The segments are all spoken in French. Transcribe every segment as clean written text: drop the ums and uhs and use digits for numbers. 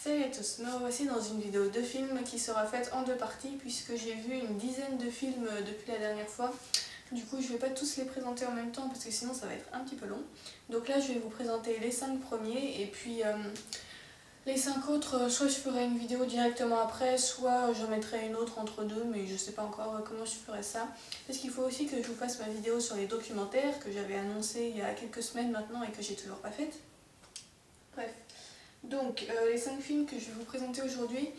Salut à tous, me revoici dans une vidéo de film qui sera faite en deux parties puisque j'ai vu une dizaine de films depuis la dernière fois. Du coup je vais pas tous les présenter en même temps parce que sinon ça va être un petit peu long. Donc là je vais vous présenter les 5 premiers et puis les 5 autres, soit je ferai une vidéo directement après, soit j'en mettrai une autre entre deux, mais je sais pas encore comment je ferai ça. Parce qu'il faut aussi que je vous fasse ma vidéo sur les documentaires que j'avais annoncé il y a quelques semaines maintenant et que j'ai toujours pas faite. Bref. Donc, les 5 films que je vais vous présenter aujourd'hui,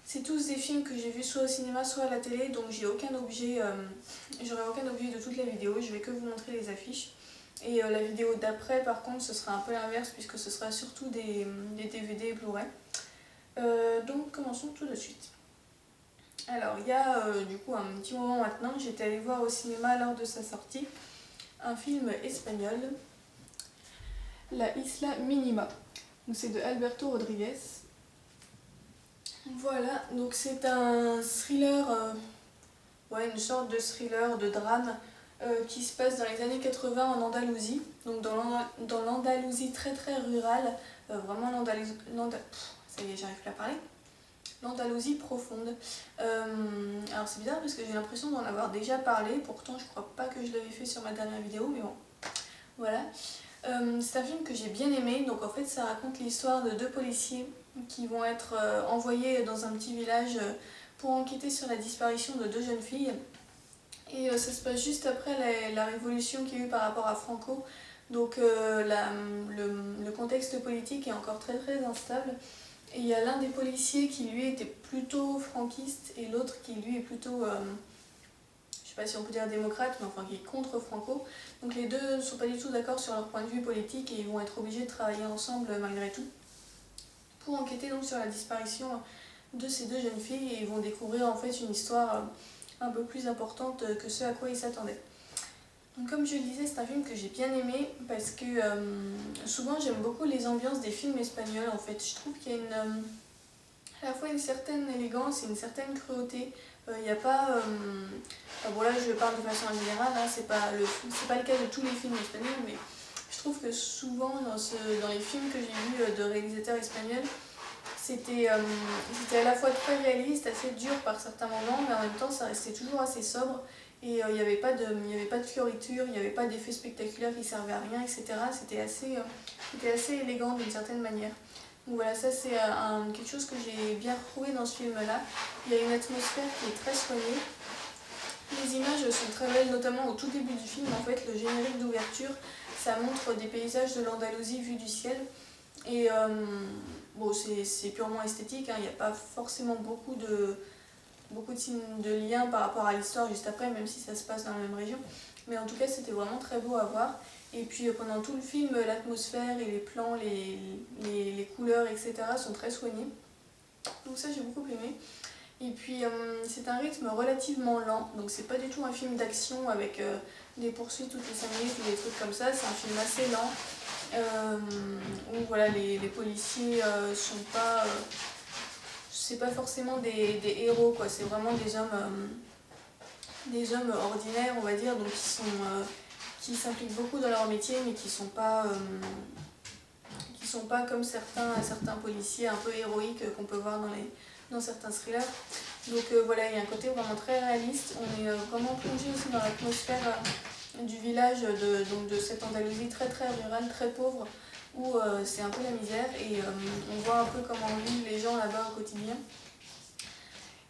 c'est tous des films que j'ai vus soit au cinéma, soit à la télé, donc j'ai aucun objet, j'aurai aucun objet de toute la vidéo, je vais que vous montrer les affiches. Et la vidéo d'après, par contre, ce sera un peu l'inverse, puisque ce sera surtout des DVD et Blu-ray. Donc, commençons tout de suite. Alors, il y a du coup un petit moment maintenant, j'étais allée voir au cinéma lors de sa sortie un film espagnol, La Isla Minima. C'est de Alberto Rodriguez. Voilà, donc c'est un thriller, une sorte de thriller, de drame qui se passe dans les années 80 en Andalousie. Donc dans l'Andalousie très très rurale, vraiment ça y est, j'arrive plus à parler. L'Andalousie profonde. Alors c'est bizarre parce que j'ai l'impression d'en avoir déjà parlé, pourtant je crois pas que je l'avais fait sur ma dernière vidéo, mais bon, voilà. C'est un film que j'ai bien aimé, donc en fait ça raconte l'histoire de deux policiers qui vont être envoyés dans un petit village pour enquêter sur la disparition de deux jeunes filles. Et ça se passe juste après la révolution qu'il y a eu par rapport à Franco, donc le contexte politique est encore très très instable. Et il y a l'un des policiers qui lui était plutôt franquiste et l'autre qui lui est plutôt... je sais pas si on peut dire démocrate, mais enfin qui est contre Franco. Donc les deux ne sont pas du tout d'accord sur leur point de vue politique et ils vont être obligés de travailler ensemble malgré tout pour enquêter donc sur la disparition de ces deux jeunes filles et ils vont découvrir en fait une histoire un peu plus importante que ce à quoi ils s'attendaient. Donc comme je le disais, c'est un film que j'ai bien aimé parce que souvent j'aime beaucoup les ambiances des films espagnols en fait. Je trouve qu'il y a à la fois une certaine élégance et une certaine cruauté. Il n'y a pas... bon là je parle de façon générale, hein, c'est pas le cas de tous les films espagnols, mais je trouve que souvent dans les films que j'ai vus de réalisateurs espagnols, c'était à la fois très réaliste, assez dur par certains moments, mais en même temps ça restait toujours assez sobre. Et il n'y avait pas de fioriture, il n'y avait pas d'effets spectaculaires qui servaient à rien, etc. C'était assez élégant d'une certaine manière. Donc voilà, ça c'est quelque chose que j'ai bien retrouvé dans ce film-là. Il y a une atmosphère qui est très soignée. Les images sont très belles, notamment au tout début du film. En fait, le générique d'ouverture, ça montre des paysages de l'Andalousie vus du ciel. Et bon, c'est purement esthétique, hein. Il n'y a pas forcément beaucoup de liens par rapport à l'histoire juste après, même si ça se passe dans la même région. Mais en tout cas, c'était vraiment très beau à voir. Et puis pendant tout le film, l'atmosphère et les plans, les couleurs, etc. sont très soignés. Donc ça, j'ai beaucoup aimé. Et puis c'est un rythme relativement lent, donc c'est pas du tout un film d'action avec des poursuites toutes les 5 minutes ou des trucs comme ça. C'est un film assez lent, où voilà, les policiers sont pas... c'est pas forcément des héros, quoi. C'est vraiment des hommes ordinaires, on va dire, donc qui s'impliquent beaucoup dans leur métier, mais qui sont pas comme certains policiers un peu héroïques qu'on peut voir dans certains thrillers. Donc voilà, il y a un côté vraiment très réaliste. On est vraiment plongé aussi dans l'atmosphère du village de cette Andalousie très très rurale, très pauvre, où c'est un peu la misère et on voit un peu comment vivent les gens là-bas au quotidien.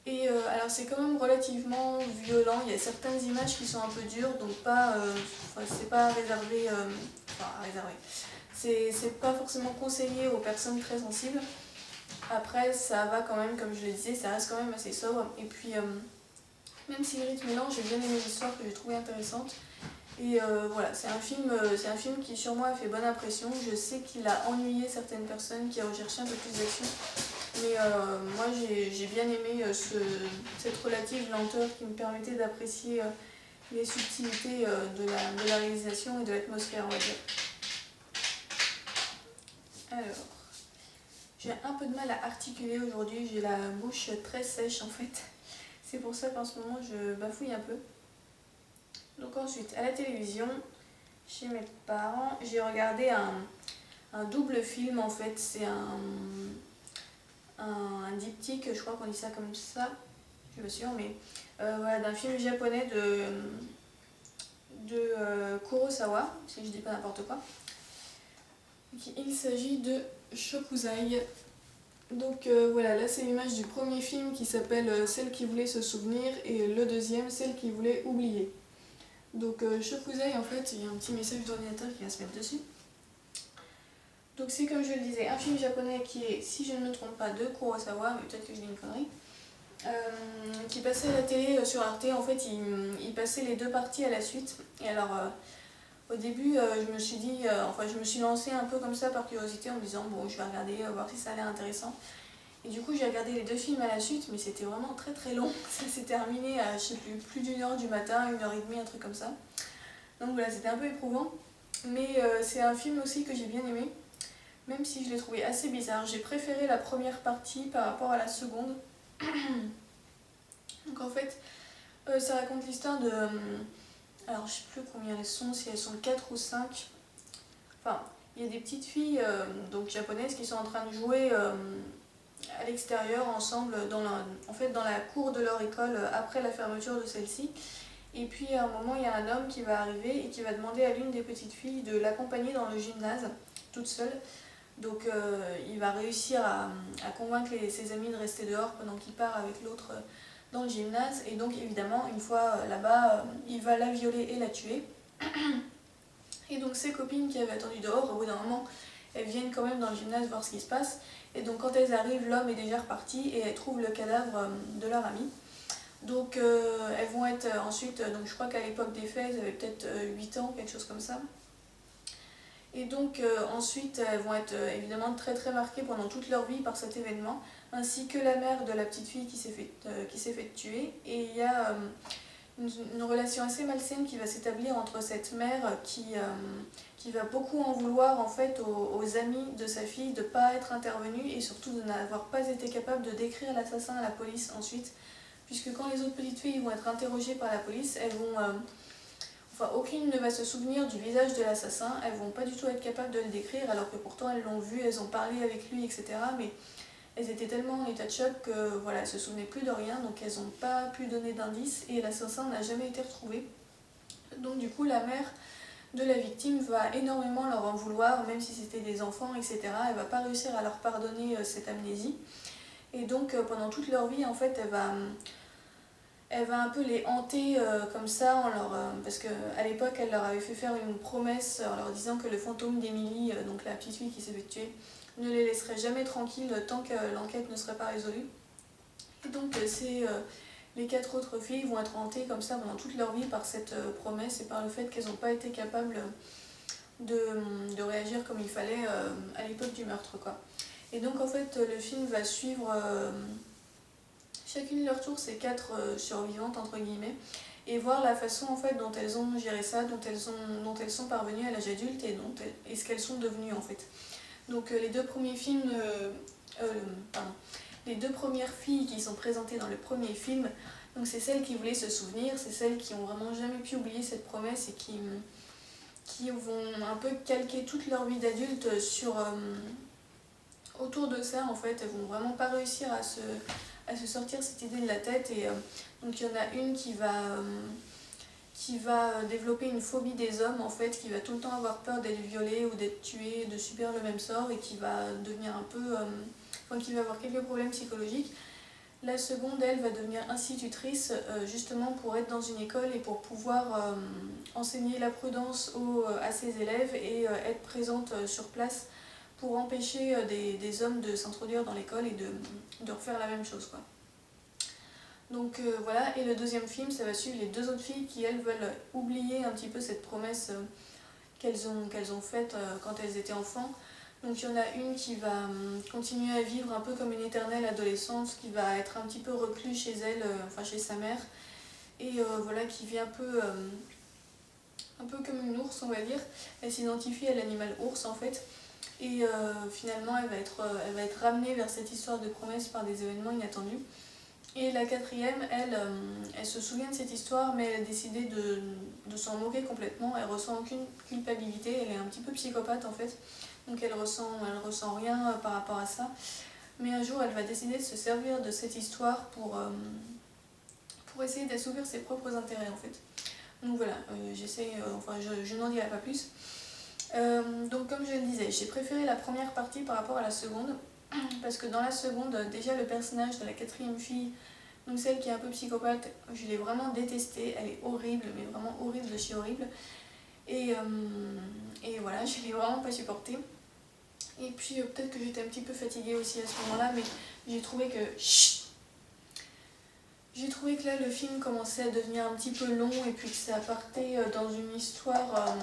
Et alors c'est quand même relativement violent, il y a certaines images qui sont un peu dures, donc c'est pas réservé, c'est pas forcément conseillé aux personnes très sensibles. Après ça va quand même, comme je le disais, ça reste quand même assez sobre. Et puis même si le rythme est lent, j'ai bien aimé l'histoire que j'ai trouvé intéressante. Et voilà, c'est un film qui sur moi a fait bonne impression. Je sais qu'il a ennuyé certaines personnes qui recherchaient un peu plus d'action. Mais moi j'ai bien aimé cette relative lenteur qui me permettait d'apprécier les subtilités de la réalisation et de l'atmosphère, on va dire. Alors, j'ai un peu de mal à articuler aujourd'hui, j'ai la bouche très sèche en fait. C'est pour ça qu'en ce moment je bafouille un peu. Donc ensuite, à la télévision, chez mes parents, j'ai regardé un double film en fait. C'est un un diptyque, je crois qu'on dit ça comme ça, je suis pas sûre, mais voilà, d'un film japonais de Kurosawa, si je dis pas n'importe quoi. Il s'agit de Shokuzai. Donc voilà, là c'est l'image du premier film qui s'appelle Celle qui voulait se souvenir et le deuxième, Celle qui voulait oublier. Donc Shokuzai, en fait, il y a un petit message d'ordinateur qui va se mettre dessus. Donc c'est comme je le disais, un film japonais qui est, si je ne me trompe pas, de Kurosawa, mais peut-être que je dis une connerie, qui passait à la télé sur Arte. En fait, il passait les deux parties à la suite. Et alors, au début, je me suis dit, je me suis lancée un peu comme ça par curiosité en me disant, bon, je vais regarder, voir si ça a l'air intéressant. Et du coup, j'ai regardé les deux films à la suite, mais c'était vraiment très très long. Ça s'est terminé à, je sais plus d'1 h du matin, 1 h 30, un truc comme ça. Donc voilà, c'était un peu éprouvant. Mais c'est un film aussi que j'ai bien aimé, même si je l'ai trouvé assez bizarre. J'ai préféré la première partie par rapport à la seconde. Donc en fait, ça raconte l'histoire de... alors je sais plus combien elles sont, si elles sont 4 ou 5. Enfin, il y a des petites filles donc japonaises qui sont en train de jouer à l'extérieur ensemble dans la cour de leur école après la fermeture de celle-ci. Et puis à un moment, il y a un homme qui va arriver et qui va demander à l'une des petites filles de l'accompagner dans le gymnase, toute seule. Donc il va réussir à convaincre ses amis de rester dehors pendant qu'il part avec l'autre dans le gymnase. Et donc évidemment, une fois là-bas, il va la violer et la tuer. Et donc ses copines qui avaient attendu dehors, au bout d'un moment, elles viennent quand même dans le gymnase voir ce qui se passe. Et donc quand elles arrivent, l'homme est déjà reparti et elles trouvent le cadavre de leur ami. Donc elles vont être ensuite, donc je crois qu'à l'époque des faits, elles avaient peut-être 8 ans, quelque chose comme ça. Et donc ensuite elles vont être évidemment très très marquées pendant toute leur vie par cet événement, ainsi que la mère de la petite fille qui s'est fait tuer. Et il y a une relation assez malsaine qui va s'établir entre cette mère qui va beaucoup en vouloir en fait aux amis de sa fille de ne pas être intervenue et surtout de n'avoir pas été capable de décrire l'assassin à la police ensuite. Puisque quand les autres petites filles vont être interrogées par la police, elles vont... aucune ne va se souvenir du visage de l'assassin, elles vont pas du tout être capables de le décrire, alors que pourtant elles l'ont vu, elles ont parlé avec lui, etc. Mais elles étaient tellement en état de choc que voilà, elles se souvenaient plus de rien, donc elles n'ont pas pu donner d'indices et l'assassin n'a jamais été retrouvé. Donc du coup, la mère de la victime va énormément leur en vouloir, même si c'était des enfants, etc. Elle va pas réussir à leur pardonner cette amnésie. Et donc pendant toute leur vie, en fait, elle va un peu les hanter comme ça, parce qu'à l'époque, elle leur avait fait faire une promesse en leur disant que le fantôme d'Emily, donc la petite fille qui s'est fait tuer, ne les laisserait jamais tranquilles tant que l'enquête ne serait pas résolue. Et donc les 4 autres filles vont être hantées comme ça pendant toute leur vie par cette promesse et par le fait qu'elles n'ont pas été capables de réagir comme il fallait à l'époque du meurtre, quoi. Et donc en fait, le film va suivre... chacune de leur tour ces 4 survivantes entre guillemets et voir la façon en fait dont elles ont géré ça, dont elles sont parvenues à l'âge adulte et ce qu'elles sont devenues en fait. Donc les deux premiers films, les 2 premières filles qui sont présentées dans le premier film, donc c'est celles qui voulaient se souvenir, c'est celles qui ont vraiment jamais pu oublier cette promesse et qui vont un peu calquer toute leur vie d'adulte autour de ça en fait. Elles vont vraiment pas réussir à se sortir cette idée de la tête et donc il y en a une qui va développer une phobie des hommes en fait, qui va tout le temps avoir peur d'être violée ou d'être tuée, de subir le même sort et qui va devenir un peu... qui va avoir quelques problèmes psychologiques. La seconde, elle, va devenir institutrice justement pour être dans une école et pour pouvoir enseigner la prudence à ses élèves et être présente sur place pour empêcher des hommes de s'introduire dans l'école et de refaire la même chose, quoi. Donc voilà, et le deuxième film, ça va suivre les 2 autres filles qui, elles, veulent oublier un petit peu cette promesse qu'elles ont faite quand elles étaient enfants. Donc il y en a une qui va continuer à vivre un peu comme une éternelle adolescente, qui va être un petit peu recluse chez elle, chez sa mère, et voilà, qui vit un peu comme une ours, on va dire. Elle s'identifie à l'animal ours en fait, et finalement elle va être ramenée vers cette histoire de promesse par des événements inattendus. Et la 4e, elle se souvient de cette histoire, mais elle a décidé de s'en moquer complètement. Elle ressent aucune culpabilité, elle est un petit peu psychopathe en fait, donc elle ressent rien par rapport à ça. mais un jour elle va décider de se servir de cette histoire pour essayer d'assouvir ses propres intérêts en fait. Donc voilà, je n'en dirai pas plus. Donc comme je le disais, j'ai préféré la première partie par rapport à la seconde, parce que dans la seconde, déjà le personnage de la quatrième fille, donc celle qui est un peu psychopathe, je l'ai vraiment détestée, elle est horrible, mais vraiment horrible de chez horrible. Et voilà, je l'ai vraiment pas supportée. Et puis peut-être que j'étais un petit peu fatiguée aussi à ce moment-là, mais j'ai trouvé que... J'ai trouvé que là le film commençait à devenir un petit peu long et puis que ça partait dans une histoire,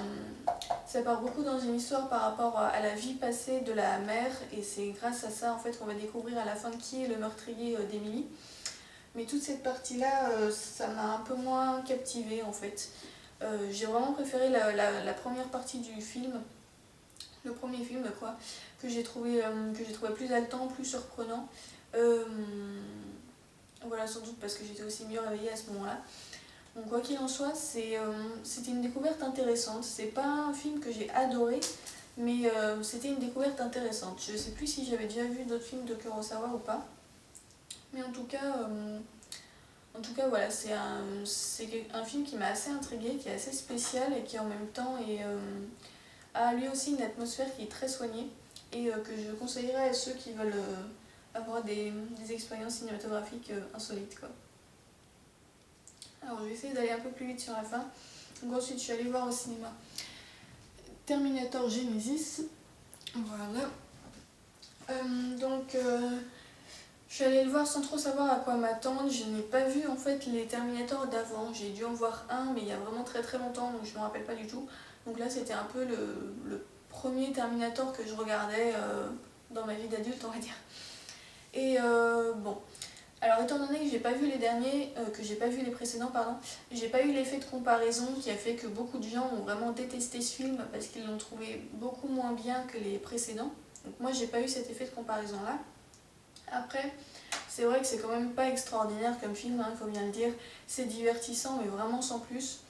ça part beaucoup dans une histoire par rapport à la vie passée de la mère et c'est grâce à ça en fait qu'on va découvrir à la fin qui est le meurtrier d'Emily. Mais toute cette partie-là, ça m'a un peu moins captivée en fait. J'ai vraiment préféré la première partie du film, le premier film quoi, que j'ai trouvé plus haletant, plus surprenant. Voilà, sans doute parce que j'étais aussi mieux réveillée à ce moment-là. Donc quoi qu'il en soit, c'était une découverte intéressante. C'est pas un film que j'ai adoré, mais c'était une découverte intéressante. Je sais plus si j'avais déjà vu d'autres films de Kurosawa ou pas. Mais en tout cas voilà, c'est un film qui m'a assez intriguée, qui est assez spécial et qui en même temps a lui aussi une atmosphère qui est très soignée et que je conseillerais à ceux qui veulent avoir des expériences cinématographiques insolites quoi. Alors je vais essayer d'aller un peu plus vite sur la fin. Donc ensuite je suis allée voir au cinéma Terminator Genesis. Voilà. Je suis allée le voir sans trop savoir à quoi m'attendre. Je n'ai pas vu en fait les Terminators d'avant. J'ai dû en voir un mais il y a vraiment très très longtemps donc je ne me rappelle pas du tout. Donc là c'était un peu le premier Terminator que je regardais dans ma vie d'adulte on va dire. Et bon, alors étant donné que j'ai pas vu les derniers, que j'ai pas vu les précédents, pardon, j'ai pas eu l'effet de comparaison qui a fait que beaucoup de gens ont vraiment détesté ce film parce qu'ils l'ont trouvé beaucoup moins bien que les précédents. Donc moi j'ai pas eu cet effet de comparaison là. Après, c'est vrai que c'est quand même pas extraordinaire comme film, il faut bien le dire. C'est divertissant mais vraiment sans plus.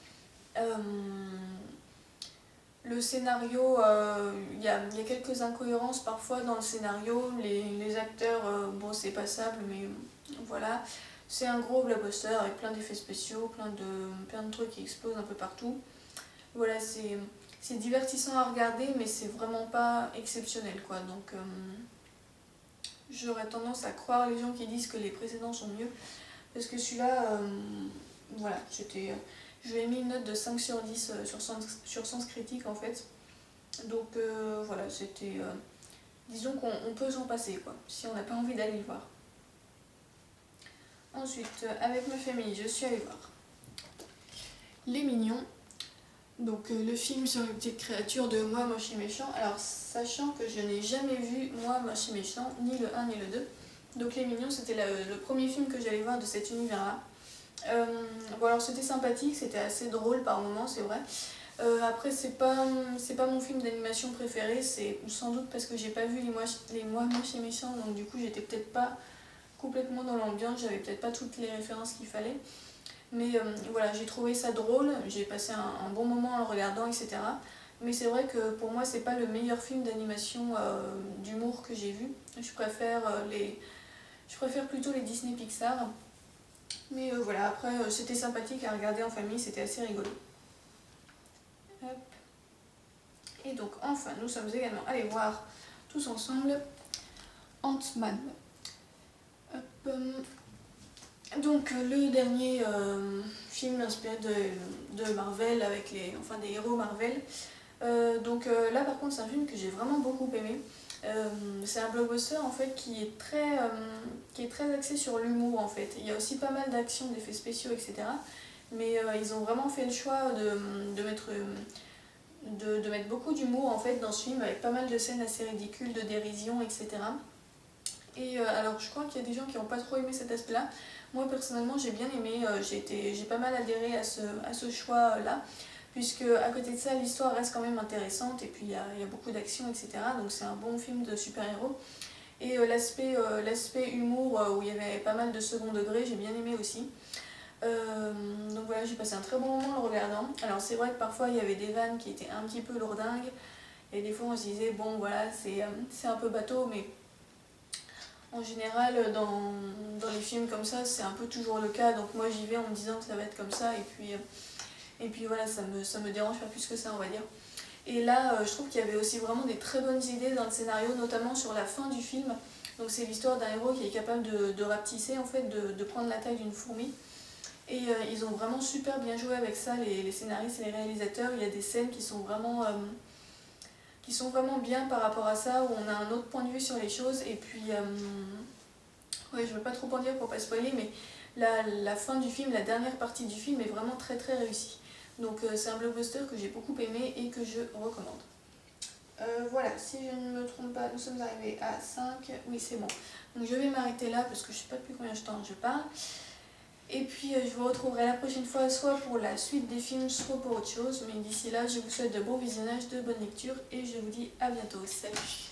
Le scénario, il y a quelques incohérences parfois dans le scénario. Les acteurs, bon c'est passable mais voilà. C'est un gros blockbuster avec plein d'effets spéciaux, plein de trucs qui explosent un peu partout. Voilà, c'est divertissant à regarder mais c'est vraiment pas exceptionnel quoi. Donc j'aurais tendance à croire les gens qui disent que les précédents sont mieux. Parce que celui-là, voilà, je lui ai mis une note de 5 sur 10 sur Sens Critique en fait. Donc voilà, disons qu'on peut s'en passer quoi, si on n'a pas envie d'aller le voir. Ensuite, avec ma famille, je suis allée voir Les Mignons. Donc le film sur les petites créatures de Moi, Moche et Méchant. Alors sachant que je n'ai jamais vu Moi, Moche et Méchant, ni le 1 ni le 2. Donc Les Mignons, c'était le premier film que j'allais voir de cet univers-là. Bon alors c'était sympathique, c'était assez drôle par moments, c'est vrai. Après c'est pas mon film d'animation préféré, c'est sans doute parce que j'ai pas vu les Moi, Moche et Méchant, donc du coup j'étais peut-être pas complètement dans l'ambiance, j'avais peut-être pas toutes les références qu'il fallait. Mais voilà, j'ai trouvé ça drôle, j'ai passé un bon moment en le regardant, etc. Mais c'est vrai que pour moi, c'est pas le meilleur film d'animation d'humour que j'ai vu. Je préfère plutôt les Disney Pixar. Mais voilà, après, c'était sympathique à regarder en famille, c'était assez rigolo. Hop. Et donc, enfin, nous sommes également allés voir tous ensemble Ant-Man. Hop. Donc le dernier film inspiré de Marvel avec des héros Marvel. Là par contre c'est un film que j'ai vraiment beaucoup aimé. C'est un blockbuster en fait qui est très axé sur l'humour en fait. Il y a aussi pas mal d'actions, d'effets spéciaux, etc. Mais ils ont vraiment fait le choix de mettre beaucoup d'humour en fait dans ce film avec pas mal de scènes assez ridicules, de dérision, etc. Et alors je crois qu'il y a des gens qui n'ont pas trop aimé cet aspect-là. Moi personnellement j'ai bien aimé, j'ai pas mal adhéré à ce choix-là, puisque à côté de ça l'histoire reste quand même intéressante et puis il y a beaucoup d'action, etc. Donc c'est un bon film de super-héros. Et l'aspect humour où il y avait pas mal de second degré, j'ai bien aimé aussi. Donc voilà, j'ai passé un très bon moment en le regardant. Alors c'est vrai que parfois il y avait des vannes qui étaient un petit peu lourdingues et des fois on se disait bon voilà c'est un peu bateau mais En général, dans les films comme ça, c'est un peu toujours le cas, donc moi j'y vais en me disant que ça va être comme ça, et puis voilà, ça me dérange pas plus que ça, on va dire. Et là, je trouve qu'il y avait aussi vraiment des très bonnes idées dans le scénario, notamment sur la fin du film. Donc c'est l'histoire d'un héros qui est capable de rapetisser, en fait, de prendre la taille d'une fourmi. Et ils ont vraiment super bien joué avec ça, les scénaristes et les réalisateurs. Il y a des scènes qui sont vraiment bien par rapport à ça, où on a un autre point de vue sur les choses. Et puis, ouais, je ne veux pas trop en dire pour pas spoiler, mais la fin du film, la dernière partie du film est vraiment très très réussie. Donc c'est un blockbuster que j'ai beaucoup aimé et que je recommande. Voilà, si je ne me trompe pas, nous sommes arrivés à 5. Oui, c'est bon. Donc je vais m'arrêter là parce que je ne sais pas depuis combien de temps je parle. Et puis je vous retrouverai la prochaine fois, soit pour la suite des films, soit pour autre chose. Mais d'ici là, je vous souhaite de bons visionnages, de bonnes lectures et je vous dis à bientôt. Salut!